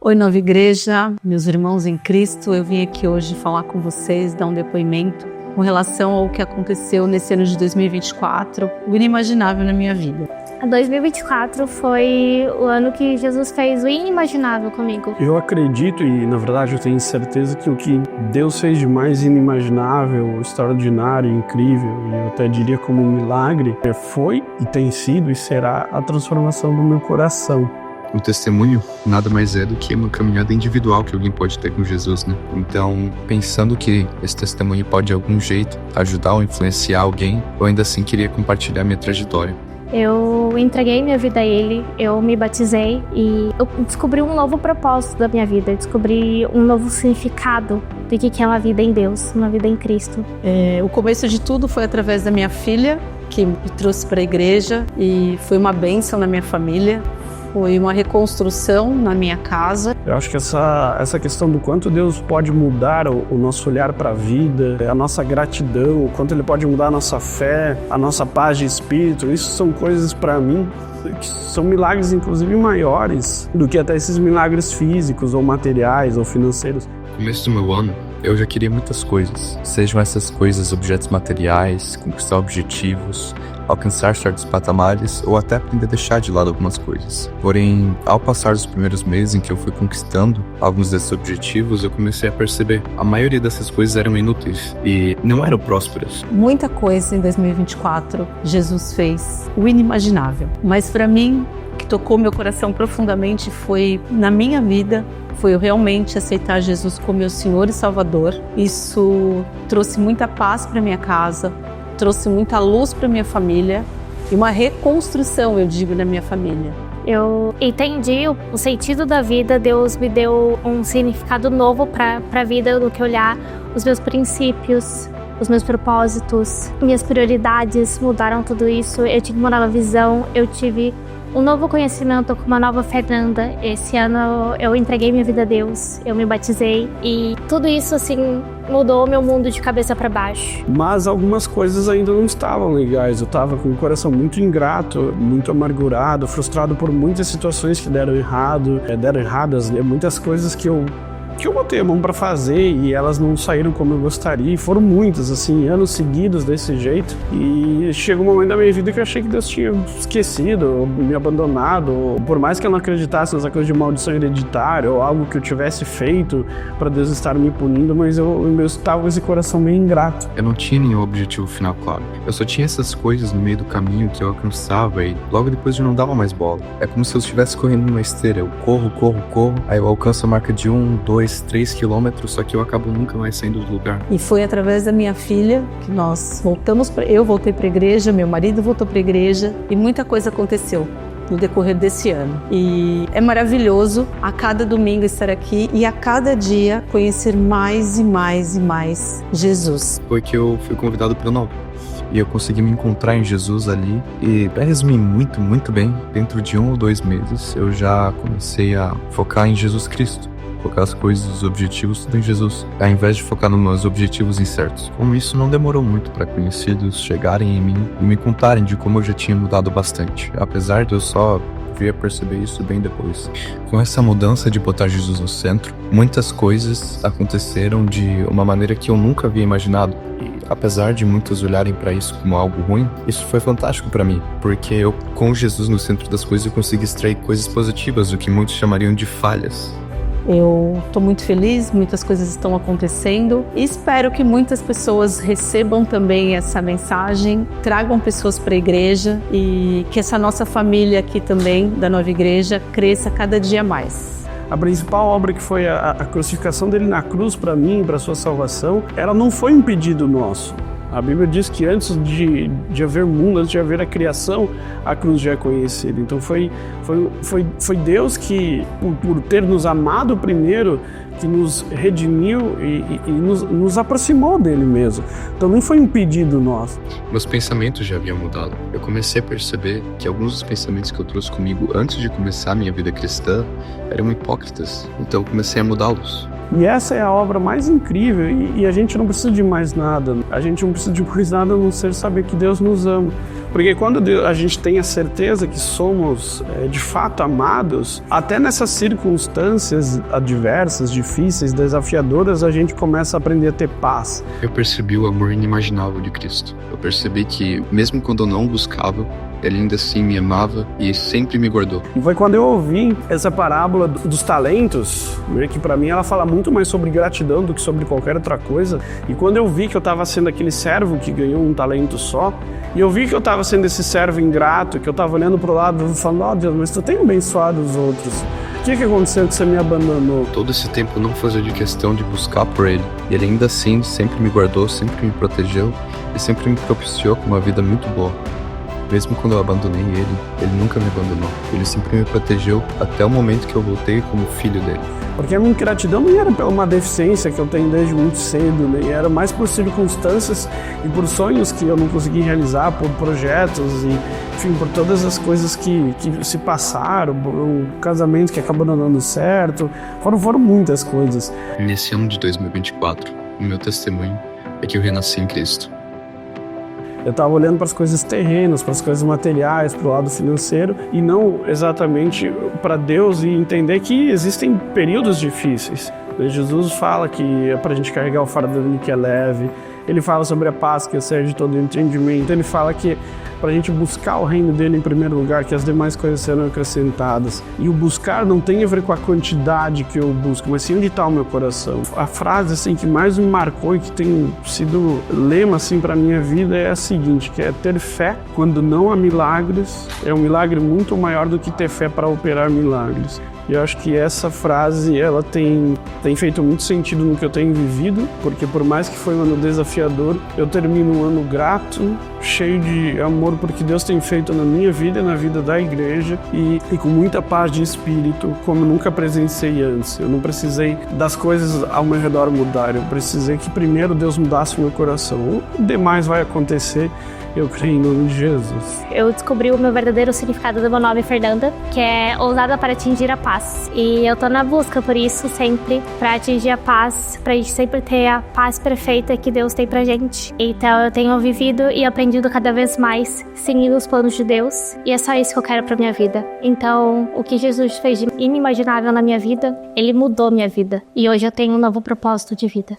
Oi, Nova Igreja, meus irmãos em Cristo, eu vim aqui hoje falar com vocês, dar um depoimento com relação ao que aconteceu nesse ano de 2024, o inimaginável na minha vida. 2024 foi o ano que Jesus fez o inimaginável comigo. Eu acredito e, na verdade, eu tenho certeza que o que Deus fez de mais inimaginável, extraordinário, incrível, e eu até diria como um milagre, foi e tem sido e será a transformação do meu coração. O testemunho nada mais é do que uma caminhada individual que alguém pode ter com Jesus, né? Então, pensando que esse testemunho pode de algum jeito ajudar ou influenciar alguém, eu ainda assim queria compartilhar minha trajetória. Eu entreguei minha vida a Ele, eu me batizei e eu descobri um novo propósito da minha vida, descobri um novo significado do que é uma vida em Deus, uma vida em Cristo. O começo de tudo foi através da minha filha, que me trouxe para a igreja e foi uma bênção na minha família. Foi uma reconstrução na minha casa. Eu acho que essa questão do quanto Deus pode mudar o nosso olhar para a vida, a nossa gratidão, o quanto Ele pode mudar a nossa fé, a nossa paz de espírito, isso são coisas para mim que são milagres inclusive maiores do que até esses milagres físicos ou materiais ou financeiros. No começo do meu ano, eu já queria muitas coisas. Sejam essas coisas objetos materiais, conquistar objetivos, alcançar certos patamares ou até aprender a deixar de lado algumas coisas. Porém, ao passar dos primeiros meses em que eu fui conquistando alguns desses objetivos, eu comecei a perceber a maioria dessas coisas eram inúteis e não eram prósperas. Muita coisa em 2024 Jesus fez, o inimaginável. Mas para mim, o que tocou meu coração profundamente foi, na minha vida, foi eu realmente aceitar Jesus como meu Senhor e Salvador. Isso trouxe muita paz para minha casa, trouxe muita luz para minha família e uma reconstrução, eu digo, na minha família. Eu entendi o sentido da vida, Deus me deu um significado novo para a vida, do que olhar os meus princípios, os meus propósitos, minhas prioridades, mudaram tudo isso. Eu tive uma nova visão, eu tive um novo conhecimento com uma nova Fernanda. Esse ano eu entreguei minha vida a Deus, eu me batizei e tudo isso assim mudou meu mundo de cabeça para baixo. Mas algumas coisas ainda não estavam legais. Eu estava com o coração muito ingrato, muito amargurado, frustrado por muitas situações que deram erradas, muitas coisas que eu botei a mão para fazer e elas não saíram como eu gostaria, e foram muitas, assim, anos seguidos desse jeito, e chegou um momento da minha vida que eu achei que Deus tinha esquecido, ou me abandonado, ou, por mais que eu não acreditasse nessa coisa de maldição hereditária, ou algo que eu tivesse feito para Deus estar me punindo, mas eu estava com esse coração meio ingrato. Eu não tinha nenhum objetivo final claro, eu só tinha essas coisas no meio do caminho que eu alcançava e logo depois eu não dava mais bola. É como se eu estivesse correndo numa esteira, eu corro, aí eu alcanço a marca de 1, 2, 3 quilômetros, só que eu acabo nunca mais saindo do lugar. E foi através da minha filha que eu voltei para a igreja, meu marido voltou para a igreja e muita coisa aconteceu no decorrer desse ano. E é maravilhoso a cada domingo estar aqui e a cada dia conhecer mais e mais e mais Jesus. Foi que eu fui convidado para o Nova. E eu consegui me encontrar em Jesus ali. E para resumir muito bem, dentro de 1 ou 2 meses, eu já comecei a focar em Jesus Cristo. Focar as coisas, os objetivos, tudo em Jesus, ao invés de focar nos meus objetivos incertos. Como isso não demorou muito para conhecidos chegarem em mim e me contarem de como eu já tinha mudado bastante, apesar de eu só vir a perceber isso bem depois. Com essa mudança de botar Jesus no centro, muitas coisas aconteceram de uma maneira que eu nunca havia imaginado. E apesar de muitos olharem para isso como algo ruim, isso foi fantástico para mim, porque eu, com Jesus no centro das coisas, eu consegui extrair coisas positivas, o que muitos chamariam de falhas. Eu estou muito feliz, muitas coisas estão acontecendo e espero que muitas pessoas recebam também essa mensagem, tragam pessoas para a igreja e que essa nossa família aqui também, da Nova Igreja, cresça cada dia mais. A principal obra que foi a crucificação dele na cruz para mim, para a sua salvação, ela não foi um pedido nosso. A Bíblia diz que antes de haver mundo, antes de haver a criação, a cruz já é conhecida. Então foi Deus que, por ter nos amado primeiro, que nos redimiu e nos aproximou dele mesmo. Então não foi um pedido nosso. Meus pensamentos já haviam mudado. Eu comecei a perceber que alguns dos pensamentos que eu trouxe comigo antes de começar a minha vida cristã eram hipócritas. Então eu comecei a mudá-los. E essa é a obra mais incrível e a gente não precisa de mais nada. A gente não precisa de mais nada a não ser saber que Deus nos ama. Porque quando a gente tem a certeza que somos de fato amados, até nessas circunstâncias adversas, difíceis, desafiadoras, a gente começa a aprender a ter paz. Eu percebi o amor inimaginável de Cristo. Eu percebi que, mesmo quando eu não buscava, Ele ainda assim me amava e sempre me guardou. E foi quando eu ouvi essa parábola dos talentos, que pra mim ela fala muito mais sobre gratidão do que sobre qualquer outra coisa. E quando eu vi que eu estava sendo aquele servo que ganhou um talento só, e eu vi que eu estava sendo esse servo ingrato, que eu estava olhando pro lado e falando, ó Deus, mas tu tem abençoado os outros. O que aconteceu que você me abandonou? Todo esse tempo eu não fazia de questão de buscar por Ele. E Ele ainda assim sempre me guardou, sempre me protegeu e sempre me propiciou com uma vida muito boa. Mesmo quando eu abandonei Ele nunca me abandonou. Ele sempre me protegeu até o momento que eu voltei como filho dele. Porque a minha gratidão não era pela uma deficiência que eu tenho desde muito cedo, né? Era mais por circunstâncias e por sonhos que eu não consegui realizar, por projetos e, enfim, por todas as coisas que se passaram, o casamento que acabou não dando certo, foram muitas coisas. Nesse ano de 2024, o meu testemunho é que eu renasci em Cristo. Eu estava olhando para as coisas terrenas, para as coisas materiais, para o lado financeiro e não exatamente para Deus, e entender que existem períodos difíceis. Jesus fala que é para a gente carregar o fardo dele que é leve. Ele fala sobre a paz que excede todo entendimento. Ele fala que para a gente buscar o reino dele em primeiro lugar, que as demais coisas serão acrescentadas. E o buscar não tem a ver com a quantidade que eu busco, mas sim onde está o meu coração. A frase assim, que mais me marcou e que tem sido lema assim, para a minha vida é a seguinte, que é ter fé quando não há milagres, é um milagre muito maior do que ter fé para operar milagres. E eu acho que essa frase, ela tem feito muito sentido no que eu tenho vivido, porque por mais que foi um ano desafiador, eu termino um ano grato, cheio de amor porque Deus tem feito na minha vida e na vida da igreja, e com muita paz de espírito, como eu nunca presenciei antes. Eu não precisei das coisas ao meu redor mudarem, eu precisei que primeiro Deus mudasse o meu coração. O demais vai acontecer, eu creio em nome de Jesus. Eu descobri o meu verdadeiro significado do meu nome, Fernanda, que é ousada para atingir a paz. E eu tô na busca por isso sempre, para atingir a paz, pra gente sempre ter a paz perfeita que Deus tem pra gente. Então eu tenho vivido e aprendido cada vez mais, seguindo os planos de Deus, e é só isso que eu quero pra minha vida. Então, o que Jesus fez de inimaginável na minha vida, Ele mudou minha vida. E hoje eu tenho um novo propósito de vida.